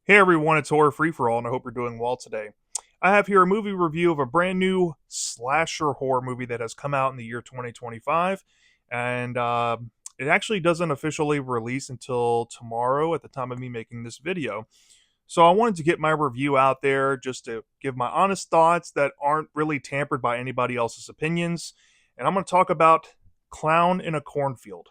Hey everyone, it's Horror Free For All, and I hope you're doing well today. I have here a movie review of a brand new slasher horror movie that has come out in the year 2025, and it actually doesn't officially release until tomorrow at the time of me making this video. So I wanted to get my review out there just to give my honest thoughts that aren't really tampered by anybody else's opinions, and I'm going to talk about Clown in a Cornfield.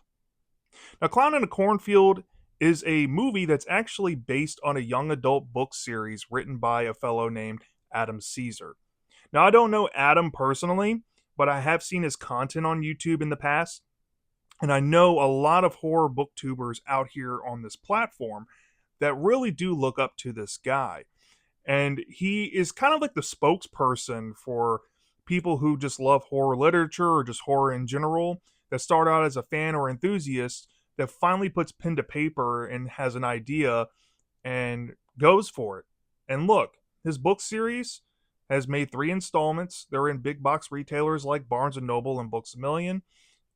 Now, Clown in a Cornfield is a movie that's actually based on a young adult book series written by a fellow named Adam Caesar. Now, I don't know Adam personally, but I have seen his content on YouTube in the past, and I know a lot of horror booktubers out here on this platform that really do look up to this guy. And he is kind of like the spokesperson for people who just love horror literature or just horror in general that start out as a fan or enthusiast that finally puts pen to paper and has an idea and goes for it. And look, his book series has made 3 installments. They're in big box retailers like Barnes and Noble and Books a Million.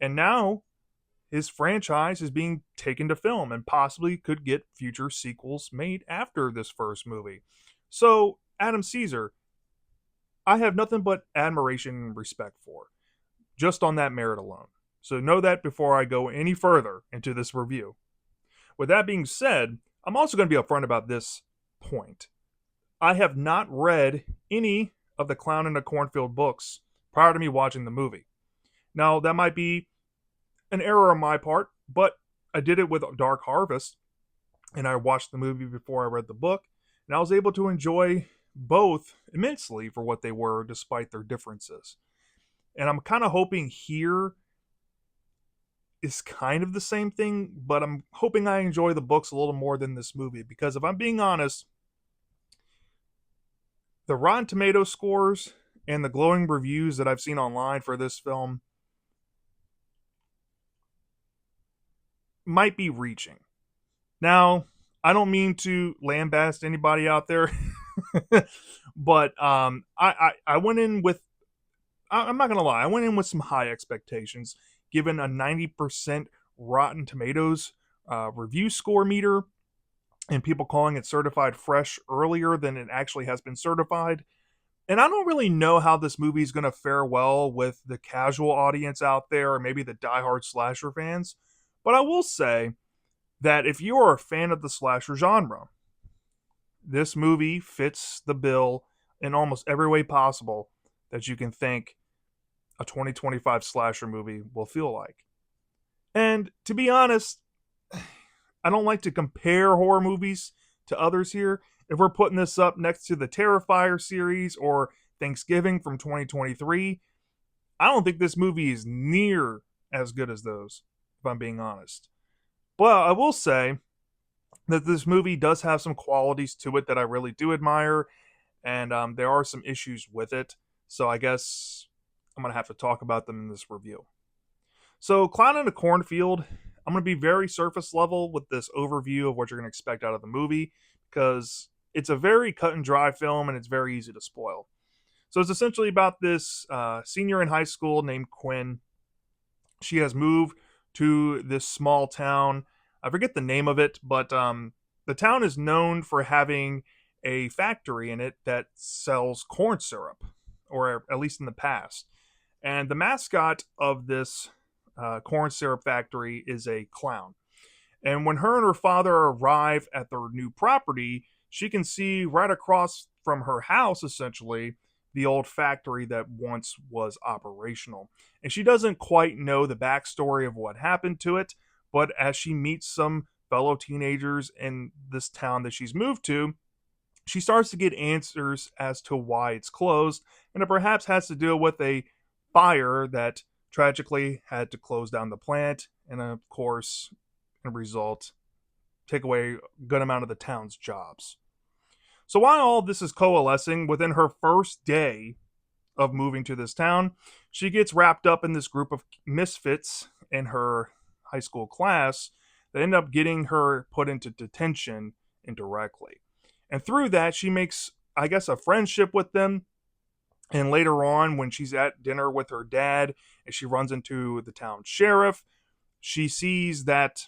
And now his franchise is being taken to film and possibly could get future sequels made after this first movie. So, Adam Caesar, I have nothing but admiration and respect for, just on that merit alone. So, know that before I go any further into this review. With that being said, I'm also going to be upfront about this point. I have not read any of the Clown in a Cornfield books prior to me watching the movie. Now, that might be an error on my part, but I did it with Dark Harvest, and I watched the movie before I read the book, and I was able to enjoy both immensely for what they were, despite their differences. And I'm kind of hoping here is kind of the same thing, but I'm hoping I enjoy the books a little more than this movie, because if I'm being honest, the Rotten Tomato scores and the glowing reviews that I've seen online for this film might be reaching. Now, I don't mean to lambast anybody out there, but I went in with I'm not gonna lie, I went in with some high expectations, given a 90% Rotten Tomatoes review score meter, and people calling it certified fresh earlier than it actually has been certified. And I don't really know how this movie is going to fare well with the casual audience out there, or maybe the diehard slasher fans. But I will say that if you are a fan of the slasher genre, this movie fits the bill in almost every way possible that you can think a 2025 slasher movie will feel like. And to be honest, I don't like to compare horror movies to others here. If we're putting this up next to the Terrifier series or Thanksgiving from 2023, I don't think this movie is near as good as those, if I'm being honest. But I will say that this movie does have some qualities to it that I really do admire, and there are some issues with it. So I guess I'm going to have to talk about them in this review. So, Clown in a Cornfield, I'm going to be very surface level with this overview of what you're going to expect out of the movie, because it's a very cut and dry film and it's very easy to spoil. So, it's essentially about this senior in high school named Quinn. She has moved to this small town. I forget the name of it, but the town is known for having a factory in it that sells corn syrup, or at least in the past. And the mascot of this corn syrup factory is a clown. And when her and her father arrive at their new property, she can see right across from her house, essentially, the old factory that once was operational. And she doesn't quite know the backstory of what happened to it, but as she meets some fellow teenagers in this town that she's moved to, she starts to get answers as to why it's closed, and it perhaps has to do with a fire that tragically had to close down the plant, and of course, in result, take away a good amount of the town's jobs. So while all this is coalescing, within her first day of moving to this town, she gets wrapped up in this group of misfits in her high school class that end up getting her put into detention indirectly. And through that, she makes, I guess, a friendship with them. And later on, when she's at dinner with her dad and she runs into the town sheriff, she sees that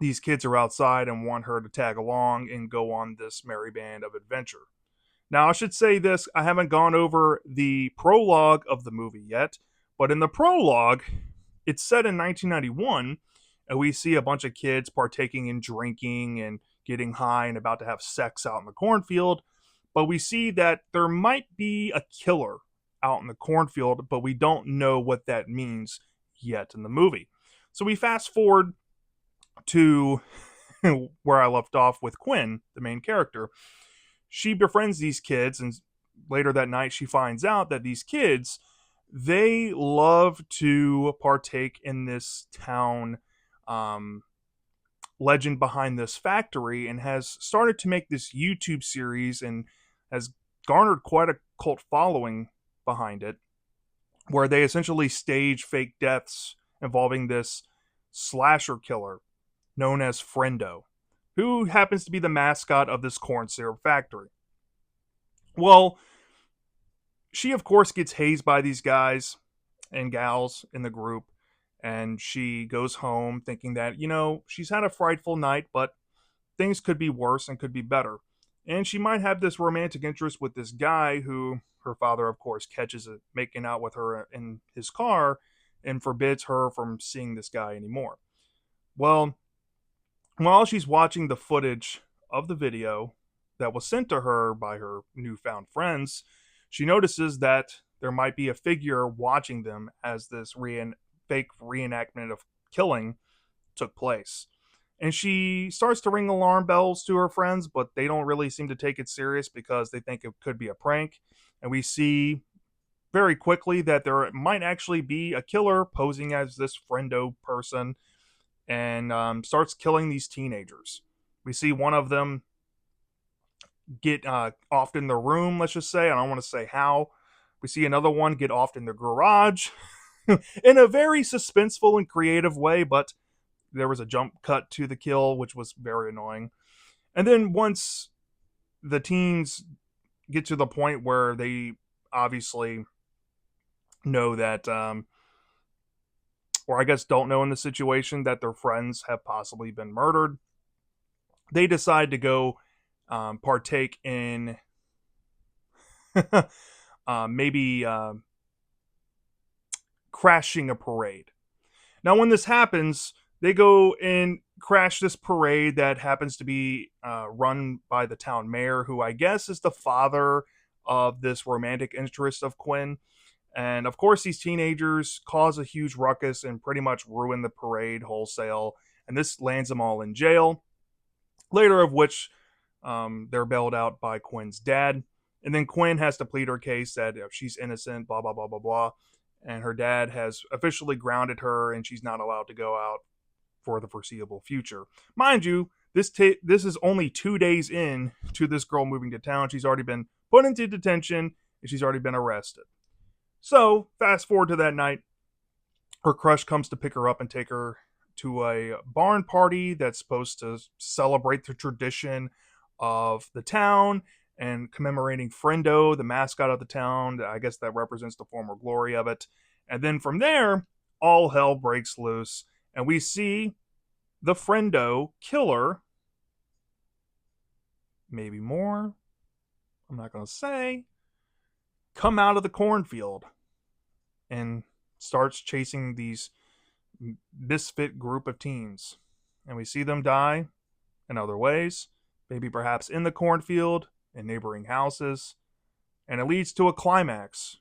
these kids are outside and want her to tag along and go on this merry band of adventure. Now, I should say this, I haven't gone over the prologue of the movie yet, but in the prologue, it's set in 1991, and we see a bunch of kids partaking in drinking and getting high and about to have sex out in the cornfield. But we see that there might be a killer out in the cornfield, but we don't know what that means yet in the movie. So we fast forward to where I left off with Quinn, the main character. She befriends these kids, and later that night she finds out that these kids, they love to partake in this town um, legend behind this factory, and has started to make this YouTube series and has garnered quite a cult following behind it, where they essentially stage fake deaths involving this slasher killer known as Friendo, who happens to be the mascot of this corn syrup factory. Well, she of course gets hazed by these guys and gals in the group, and she goes home thinking that, she's had a frightful night, but things could be worse and could be better. And she might have this romantic interest with this guy who her father, of course, catches it making out with her in his car and forbids her from seeing this guy anymore. Well, while she's watching the footage of the video that was sent to her by her newfound friends, she notices that there might be a figure watching them as this fake reenactment of killing took place. And she starts to ring alarm bells to her friends, but they don't really seem to take it serious because they think it could be a prank. And we see very quickly that there might actually be a killer posing as this friendo person, and starts killing these teenagers. We see one of them get off in the room, let's just say. I don't want to say how. We see another one get off in the garage in a very suspenseful and creative way, but there was a jump cut to the kill, which was very annoying. And then once the teens get to the point where they obviously know that, or I guess don't know in the situation, that their friends have possibly been murdered, they decide to go partake in maybe crashing a parade. Now, when this happens, they go and crash this parade that happens to be run by the town mayor, who I guess is the father of this romantic interest of Quinn. And of course, these teenagers cause a huge ruckus and pretty much ruin the parade wholesale. And this lands them all in jail. Later, of which they're bailed out by Quinn's dad. And then Quinn has to plead her case that she's innocent, blah, blah, blah, blah, blah. And her dad has officially grounded her, and she's not allowed to go out for the foreseeable future. Mind you, this is only 2 days in to this girl moving to town. She's already been put into detention, and she's already been arrested. So, fast forward to that night, her crush comes to pick her up and take her to a barn party that's supposed to celebrate the tradition of the town and commemorating Friendo, the mascot of the town. I guess that represents the former glory of it. And then from there, all hell breaks loose, and we see the Friendo killer, maybe more, I'm not going to say, come out of the cornfield and starts chasing these misfit group of teens. And we see them die in other ways, maybe perhaps in the cornfield, in neighboring houses. And it leads to a climax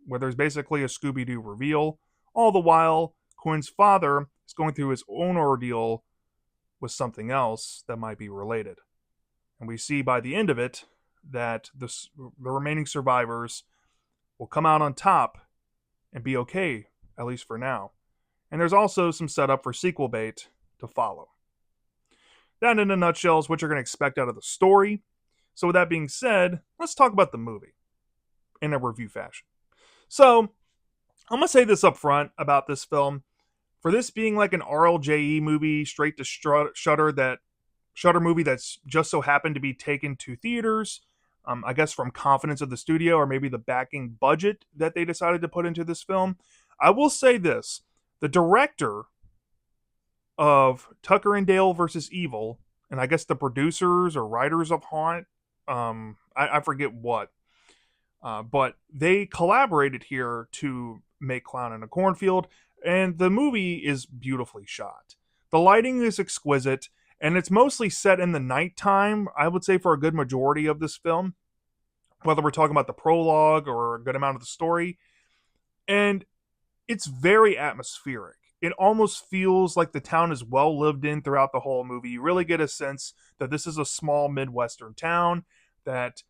where there's basically a Scooby-Doo reveal. All the while, Quinn's father is going through his own ordeal with something else that might be related. And we see by the end of it that the remaining survivors will come out on top and be okay, at least for now. And there's also some setup for sequel bait to follow. That, in a nutshell, is what you're going to expect out of the story. So with that being said, let's talk about the movie in a review fashion. So, I'm going to say this up front about this film. For this being like an RLJE movie, straight to Shudder movie that's just so happened to be taken to theaters, I guess from confidence of the studio or maybe the backing budget that they decided to put into this film, I will say this. The director of Tucker and Dale versus Evil, and I guess the producers or writers of Haunt, I forget what, but they collaborated here to make Clown in a Cornfield, and the movie is beautifully shot. The lighting is exquisite, and it's mostly set in the nighttime, I would say, for a good majority of this film, whether we're talking about the prologue or a good amount of the story. And it's very atmospheric. It almost feels like the town is well lived in throughout the whole movie. You really get a sense that this is a small Midwestern town that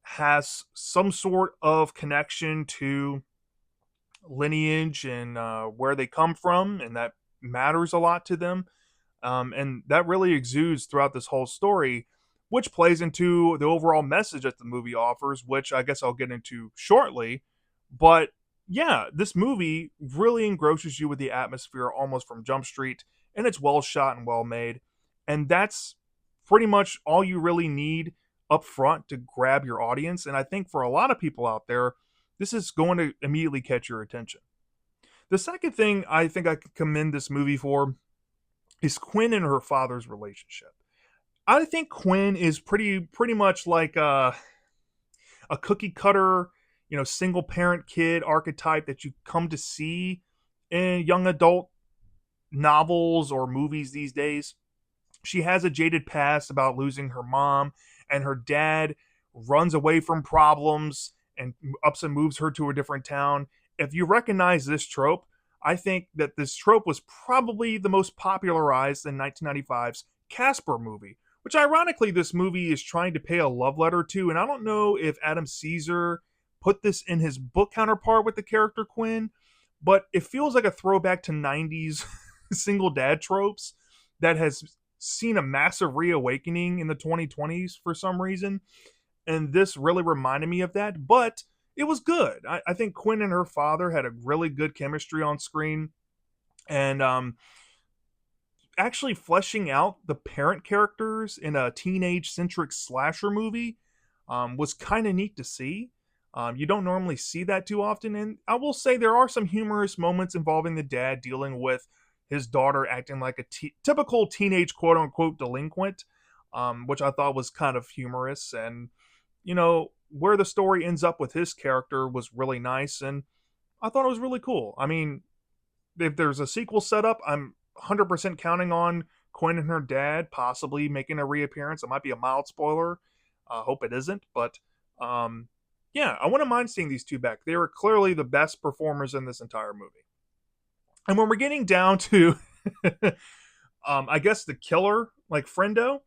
has some sort of connection to lineage and where they come from, and that matters a lot to them. And that really exudes throughout this whole story, which plays into the overall message that the movie offers, which I guess I'll get into shortly. But yeah, this movie really engrosses you with the atmosphere almost from Jump Street, and it's well shot and well made. And that's pretty much all you really need up front to grab your audience. And I think for a lot of people out there, this is going to immediately catch your attention. The second thing I think I could commend this movie for is Quinn and her father's relationship. I think Quinn is pretty much like a cookie cutter, single parent kid archetype that you come to see in young adult novels or movies these days. She has a jaded past about losing her mom, and her dad runs away from problems and ups and moves her to a different town. If you recognize this trope, I think that this trope was probably the most popularized in 1995's Casper movie, which ironically this movie is trying to pay a love letter to. And I don't know if Adam Caesar put this in his book counterpart with the character Quinn, but it feels like a throwback to 90s single dad tropes that has seen a massive reawakening in the 2020s for some reason. And this really reminded me of that, but it was good. I think Quinn and her father had a really good chemistry on screen. And actually fleshing out the parent characters in a teenage centric slasher movie was kind of neat to see. You don't normally see that too often. And I will say there are some humorous moments involving the dad dealing with his daughter acting like a typical teenage quote unquote delinquent, which I thought was kind of humorous. And, where the story ends up with his character was really nice. And I thought it was really cool. I mean, if there's a sequel set up, I'm 100% counting on Quinn and her dad possibly making a reappearance. It might be a mild spoiler. I hope it isn't. But yeah, I wouldn't mind seeing these two back. They were clearly the best performers in this entire movie. And when we're getting down to, I guess, the killer, like Friendo,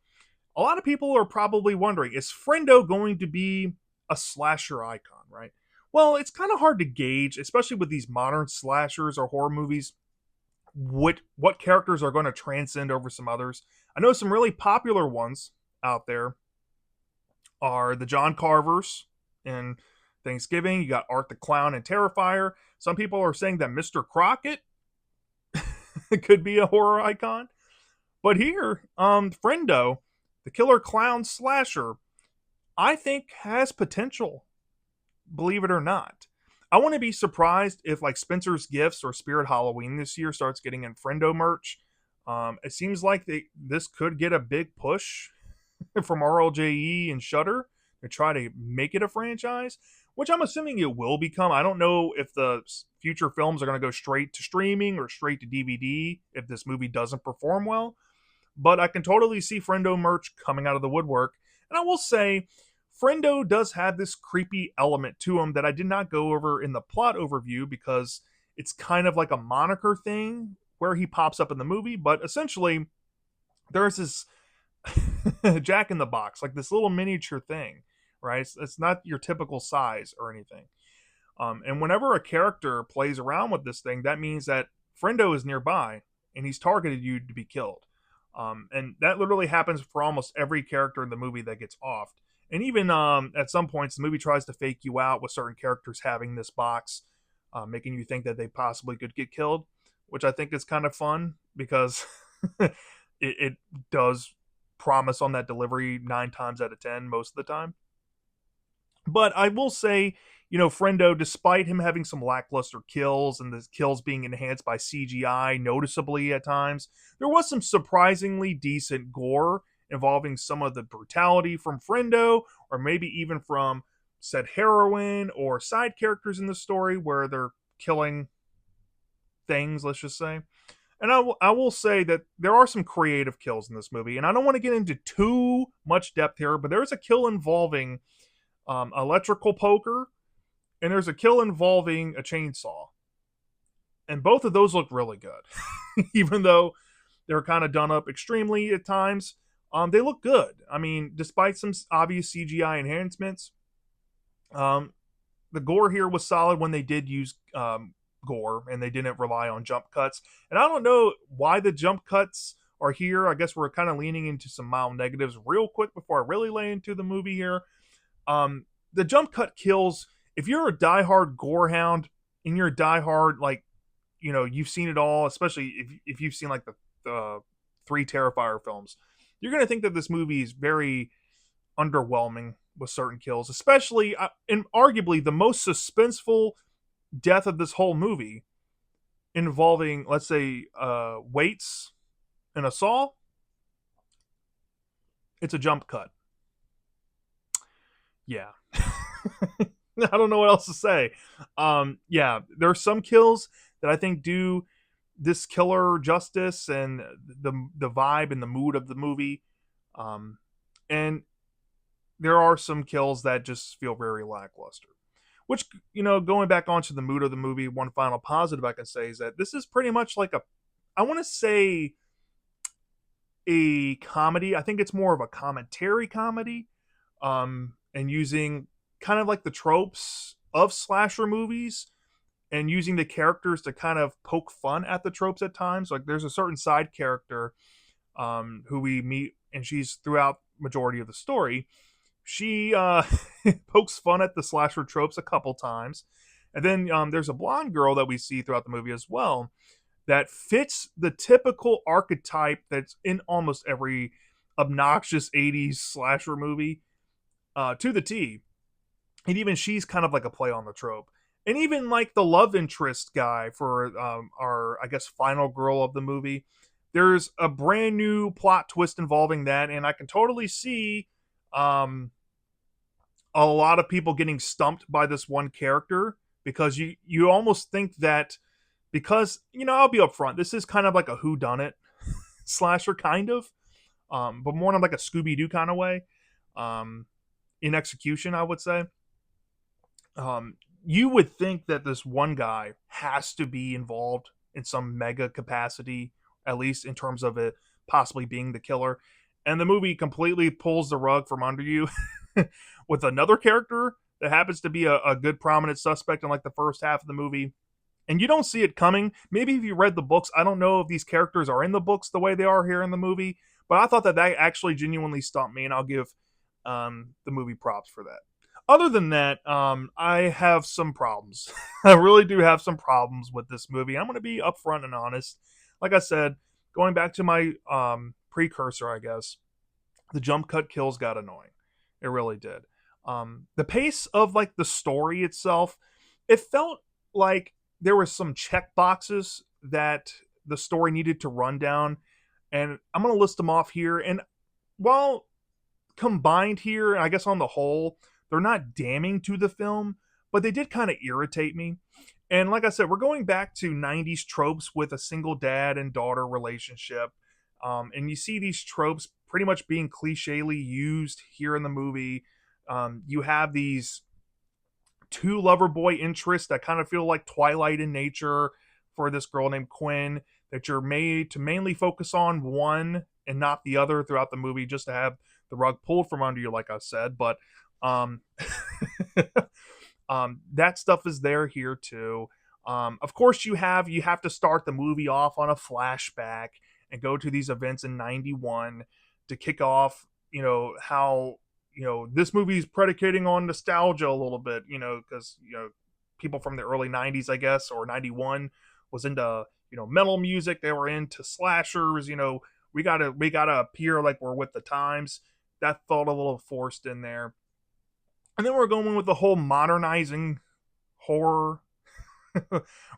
a lot of people are probably wondering, is Friendo going to be a slasher icon, right? Well, it's kind of hard to gauge, especially with these modern slashers or horror movies, what characters are going to transcend over some others. I know some really popular ones out there are the John Carvers in Thanksgiving. You got Art the Clown and Terrifier. Some people are saying that Mr. Crockett could be a horror icon. But here, Friendo, the killer clown slasher, I think has potential, believe it or not. I want to be surprised if like Spencer's Gifts or Spirit Halloween this year starts getting in Friendo merch. It seems like this could get a big push from RLJE and Shudder to try to make it a franchise, which I'm assuming it will become. I don't know if the future films are going to go straight to streaming or straight to DVD if this movie doesn't perform well, but I can totally see Friendo merch coming out of the woodwork. And I will say, Friendo does have this creepy element to him that I did not go over in the plot overview because it's kind of like a moniker thing where he pops up in the movie. But essentially, there's this Jack in the Box, like this little miniature thing, right? It's not your typical size or anything. And whenever a character plays around with this thing, that means that Friendo is nearby and he's targeted you to be killed. And that literally happens for almost every character in the movie that gets offed. And even at some points, the movie tries to fake you out with certain characters having this box, making you think that they possibly could get killed, which I think is kind of fun because it does promise on that delivery 9 times out of 10 most of the time. But I will say, Friendo, despite him having some lackluster kills and the kills being enhanced by CGI noticeably at times, there was some surprisingly decent gore involving some of the brutality from Friendo, or maybe even from said heroine or side characters in the story where they're killing things, let's just say. And I will say that there are some creative kills in this movie, and I don't want to get into too much depth here, but there's a kill involving electrical poker, and there's a kill involving a chainsaw. And both of those look really good. Even though they're kind of done up extremely at times, they look good. I mean, despite some obvious CGI enhancements, um, the gore here was solid when they did use gore and they didn't rely on jump cuts. And I don't know why the jump cuts are here. I guess we're kind of leaning into some mild negatives real quick before I really lay into the movie here. The jump cut kills, if you're a diehard gore hound and you're a diehard, like, you've seen it all, especially if you've seen like the three Terrifier films, you're going to think that this movie is very underwhelming with certain kills, especially and arguably the most suspenseful death of this whole movie involving, let's say, weights and a saw. It's a jump cut. Yeah. I don't know what else to say. Yeah, there are some kills that I think do this killer justice and the vibe and the mood of the movie. And there are some kills that just feel very lackluster. Which, going back onto the mood of the movie, one final positive I can say is that this is pretty much like I want to say a comedy. I think it's more of a commentary comedy, and using kind of like the tropes of slasher movies and using the characters to kind of poke fun at the tropes at times. Like there's a certain side character who we meet, and she's throughout majority of the story. She pokes fun at the slasher tropes a couple times, and then there's a blonde girl that we see throughout the movie as well that fits the typical archetype that's in almost every obnoxious 80s slasher movie to the T. And even she's kind of like a play on the trope. And even like the love interest guy for our, I guess, final girl of the movie, there's a brand new plot twist involving that, and I can totally see a lot of people getting stumped by this one character because you almost think that because I'll be upfront, this is kind of like a whodunit slasher kind of, but more in like a Scooby Doo kind of way, in execution, I would say. You would think that this one guy has to be involved in some mega capacity, at least in terms of it possibly being the killer. And the movie completely pulls the rug from under you with another character that happens to be a good prominent suspect in like the first half of the movie. And you don't see it coming. Maybe if you read the books, I don't know if these characters are in the books the way they are here in the movie, but I thought that actually genuinely stumped me, and I'll give the movie props for that. Other than that, I have some problems. I really do have some problems with this movie. I'm going to be upfront and honest. Like I said, going back to my precursor, I guess, the jump cut kills got annoying. It really did. The pace of like the story itself, it felt like there were some check boxes that the story needed to run down, and I'm going to list them off here. And while combined here, I guess on the whole, they're not damning to the film, but they did kind of irritate me. And like I said, we're going back to 90s tropes with a single dad and daughter relationship. And you see these tropes pretty much being clichély used here in the movie. You have these two lover boy interests that kind of feel like Twilight in nature for this girl named Quinn, that you're made to mainly focus on one and not the other throughout the movie, just to have the rug pulled from under you, like I said. But um, that stuff is there here too. Of course, you have to start the movie off on a flashback and go to these events in '91 to kick off. How this movie is predicating on nostalgia a little bit. Because people from the early '90s, I guess, or '91 was into metal music. They were into slashers. We gotta appear like we're with the times. That felt a little forced in there. And then we're going with the whole modernizing horror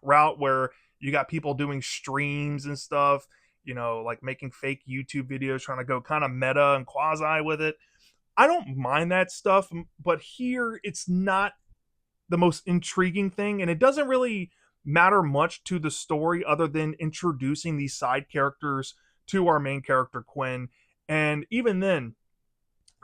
route where you got people doing streams and stuff, like making fake YouTube videos, trying to go kind of meta and quasi with it. I don't mind that stuff, but here it's not the most intriguing thing, and it doesn't really matter much to the story other than introducing these side characters to our main character, Quinn. And even then,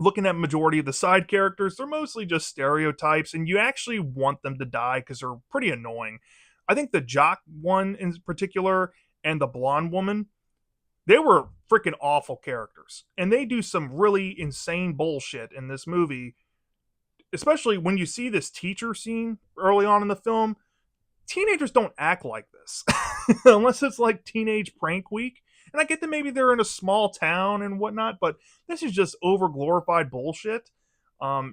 looking at majority of the side characters, they're mostly just stereotypes, and you actually want them to die because they're pretty annoying. I think the jock one in particular and the blonde woman, they were freaking awful characters, and they do some really insane bullshit in this movie, especially when you see this teacher scene early on in the film. Teenagers don't act like this unless it's like teenage prank week. And I get that maybe they're in a small town and whatnot, but this is just over glorified bullshit,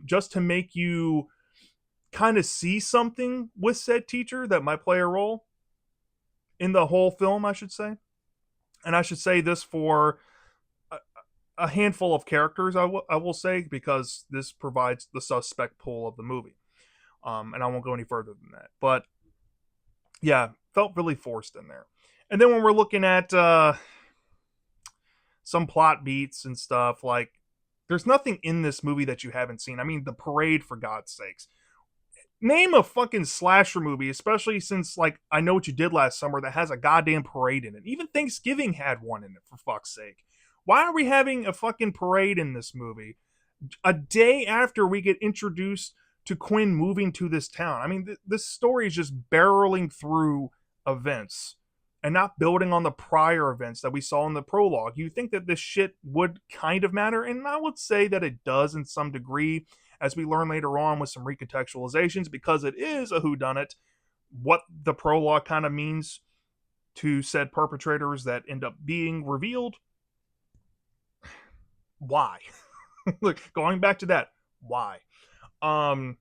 just to make you kind of see something with said teacher that might play a role in the whole film, I should say. And I should say this for a handful of characters, I will say, because this provides the suspect pool of the movie. And I won't go any further than that. But yeah, felt really forced in there. And then when we're looking at some plot beats and stuff, like there's nothing in this movie that you haven't seen. I mean, the parade, for God's sakes. Name a fucking slasher movie, especially since, like, I Know What You Did Last Summer, that has a goddamn parade in it. Even Thanksgiving had one in it, for fuck's sake. Why are we having a fucking parade in this movie a day after we get introduced to Quinn moving to this town? I mean, this story is just barreling through events and not building on the prior events that we saw in the prologue. You think that this shit would kind of matter, and I would say that it does in some degree, as we learn later on with some recontextualizations, because it is a whodunit, what the prologue kind of means to said perpetrators that end up being revealed. Why? Look, going back to that, why? And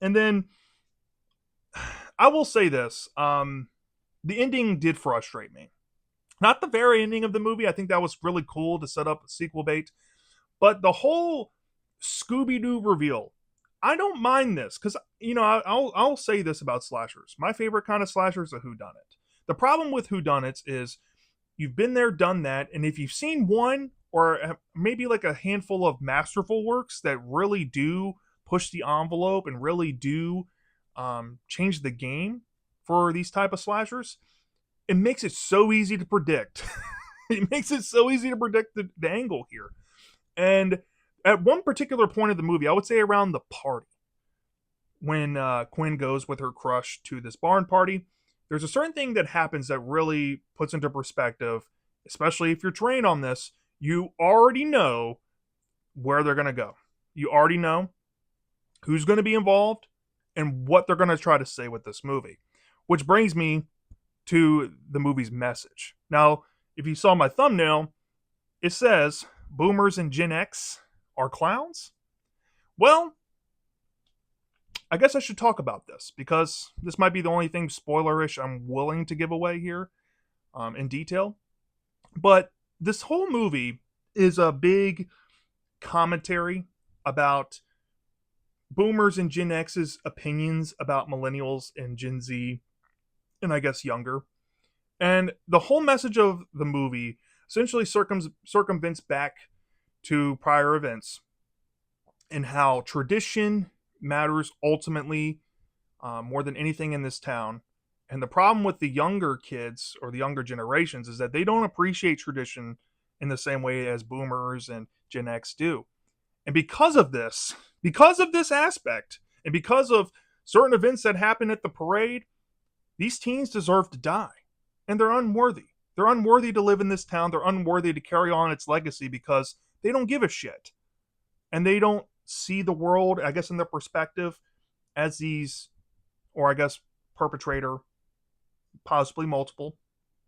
then I will say this. The ending did frustrate me. Not the very ending of the movie. I think that was really cool to set up a sequel bait. But the whole Scooby-Doo reveal, I don't mind this because, I'll say this about slashers. My favorite kind of slasher is a whodunit. The problem with whodunits is you've been there, done that, and if you've seen one or maybe like a handful of masterful works that really do push the envelope and really do change the game for these type of slashers, it makes it so easy to predict. It makes it so easy to predict the angle here. And at one particular point of the movie, I would say around the party, when Quinn goes with her crush to this barn party, there's a certain thing that happens that really puts into perspective, especially if you're trained on this, you already know where they're going to go. You already know who's going to be involved and what they're going to try to say with this movie. Which brings me to the movie's message. Now, if you saw my thumbnail, it says boomers and Gen X are clowns. Well, I guess I should talk about this because this might be the only thing spoilerish I'm willing to give away here in detail. But this whole movie is a big commentary about boomers and Gen X's opinions about millennials and Gen Z, and I guess younger. And the whole message of the movie essentially circumvents back to prior events and how tradition matters ultimately more than anything in this town. And the problem with the younger kids or the younger generations is that they don't appreciate tradition in the same way as boomers and Gen X do. And because of this aspect, and because of certain events that happen at the parade, these teens deserve to die. And they're unworthy. They're unworthy to live in this town. They're unworthy to carry on its legacy because they don't give a shit. And they don't see the world, I guess, in their perspective as these, or I guess, perpetrator, possibly multiple.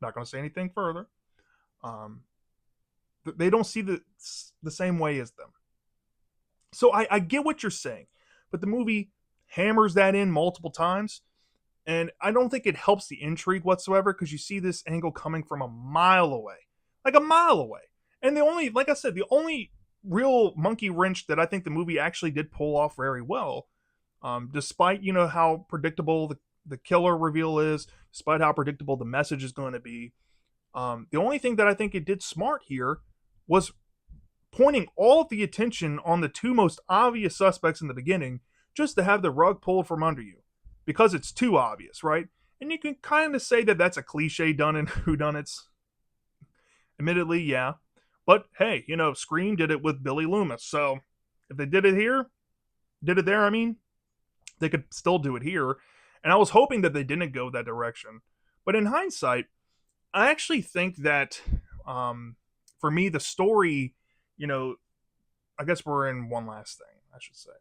Not going to say anything further. They don't see the same way as them. So I get what you're saying, but the movie hammers that in multiple times, and I don't think it helps the intrigue whatsoever because you see this angle coming from a mile away, like a mile away. And like I said, the only real monkey wrench that I think the movie actually did pull off very well Despite how predictable the killer reveal is, despite how predictable the message is going to be, the only thing that I think it did smart here was pointing all of the attention on the two most obvious suspects in the beginning, just to have the rug pulled from under you, because it's too obvious, right? And you can kind of say that that's a cliche done in whodunits. Admittedly, yeah, but hey, Scream did it with Billy Loomis, so if they did it there, I mean, they could still do it here. And I was hoping that they didn't go that direction. But in hindsight, I actually think that for me, the story, you know, I guess we're in one last thing, I should say.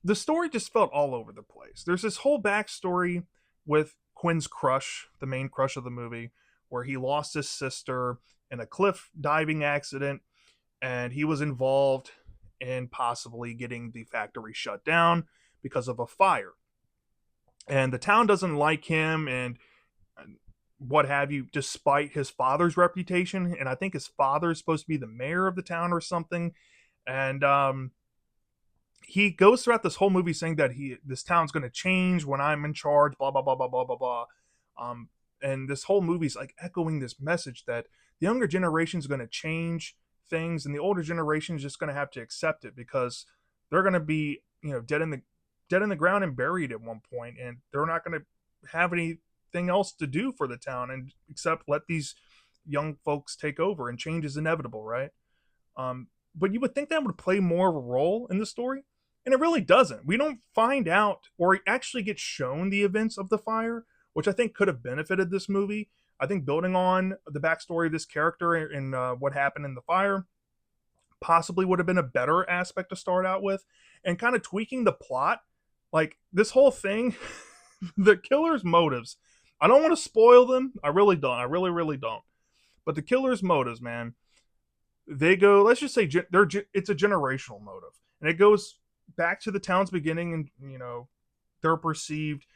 The story just felt all over the place. There's this whole backstory with Quinn's crush, the main crush of the movie, where he lost his sister in a cliff diving accident, and he was involved in possibly getting the factory shut down because of a fire. And the town doesn't like him and what have you, despite his father's reputation. And I think his father is supposed to be the mayor of the town or something. And he goes throughout this whole movie saying that this town's going to change when I'm in charge, blah blah blah blah blah blah blah. And this whole movie's like echoing this message that the younger generation is going to change things, and the older generation is just going to have to accept it because they're going to be dead in the ground and buried at one point, and they're not going to have anything else to do for the town and except let these young folks take over, and change is inevitable, right? But you would think that would play more of a role in the story, and it really doesn't. We don't find out or actually get shown the events of the fire, which I think could have benefited this movie. I think building on the backstory of this character and what happened in the fire possibly would have been a better aspect to start out with, and kind of tweaking the plot. Like this whole thing, the killer's motives. I don't want to spoil them. I really don't. I really, really don't. But the killer's motives, man, they go. Let's just say it's a generational motive, and it goes back to the town's beginning, and their perceived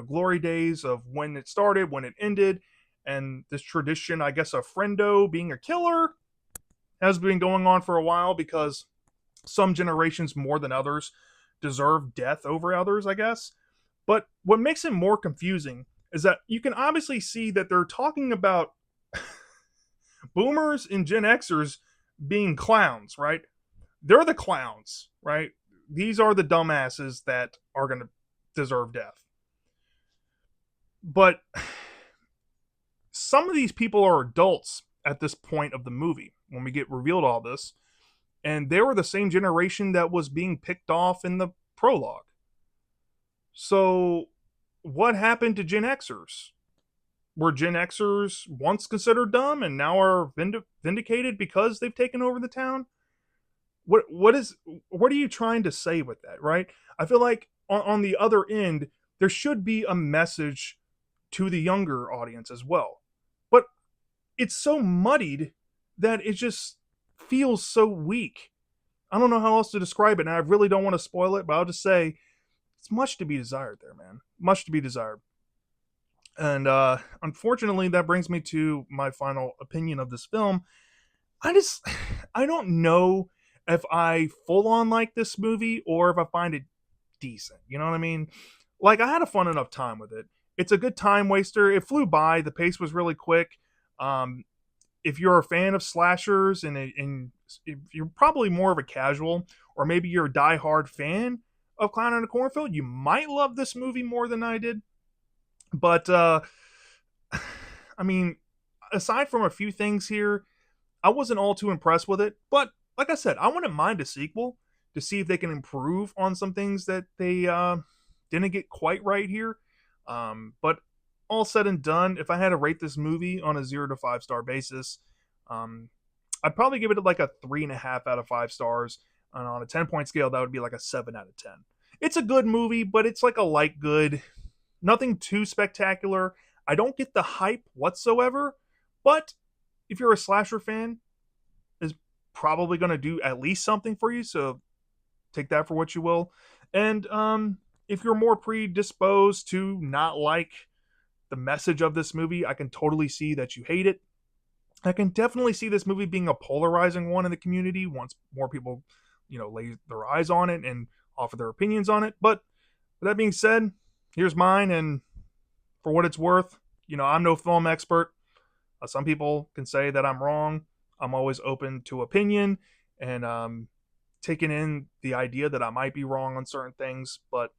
glory days of when it started, when it ended, and this tradition, I guess, of friendo being a killer has been going on for a while because some generations more than others deserve death over others, I guess. But what makes it more confusing is that you can obviously see that they're talking about boomers and Gen Xers being clowns, right? They're the clowns, right? These are the dumbasses that are going to deserve death. But some of these people are adults at this point of the movie when we get revealed all this, and they were the same generation that was being picked off in the prologue. So what happened to Gen Xers? Were Gen Xers once considered dumb and now are vindicated because they've taken over the town? What are you trying to say with that, right? I feel like on the other end there should be a message to the younger audience as well. But it's so muddied that it just feels so weak. I don't know how else to describe it, and I really don't want to spoil it, but I'll just say it's much to be desired there, man. Much to be desired. And unfortunately, that brings me to my final opinion of this film. I don't know if I full on like this movie or if I find it decent. You know what I mean? Like, I had a fun enough time with it. It's a good time waster. It flew by. The pace was really quick. If you're a fan of slashers and if you're probably more of a casual, or maybe you're a diehard fan of Clown in a Cornfield, you might love this movie more than I did. But I mean, aside from a few things here, I wasn't all too impressed with it. But like I said, I wouldn't mind a sequel to see if they can improve on some things that they didn't get quite right here. But all said and done, if I had to rate this movie on a 0 to 5 star basis, I'd probably give it like a 3.5 out of 5 stars. And on a 10 point scale, that would be like a 7 out of 10. It's a good movie, but it's like a light good. Nothing too spectacular. I don't get the hype whatsoever, but if you're a slasher fan, is probably going to do at least something for you. So take that for what you will. And if you're more predisposed to not like the message of this movie, I can totally see that you hate it. I can definitely see this movie being a polarizing one in the community once more people, lay their eyes on it and offer their opinions on it. But With that being said, here's mine, and for what it's worth, I'm no film expert. Some people can say that I'm wrong. I'm always open to opinion and taking in the idea that I might be wrong on certain things, but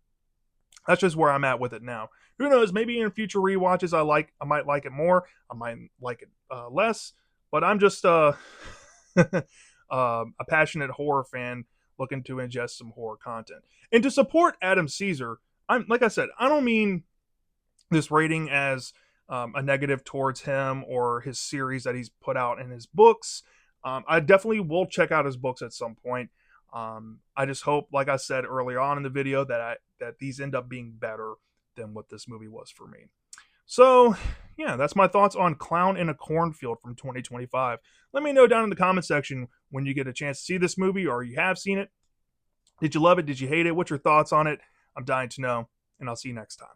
that's just where I'm at with it now. Who knows? Maybe in future rewatches, I might like it more. I might like it less. But I'm just a passionate horror fan looking to ingest some horror content and to support Adam Caesar. I'm like I said, I don't mean this rating as a negative towards him or his series that he's put out in his books. I definitely will check out his books at some point. I just hope, like I said earlier on in the video, that these end up being better than what this movie was for me. So, yeah, that's my thoughts on Clown in a Cornfield from 2025. Let me know down in the comment section when you get a chance to see this movie or you have seen it. Did you love it? Did you hate it? What's your thoughts on it? I'm dying to know, and I'll see you next time.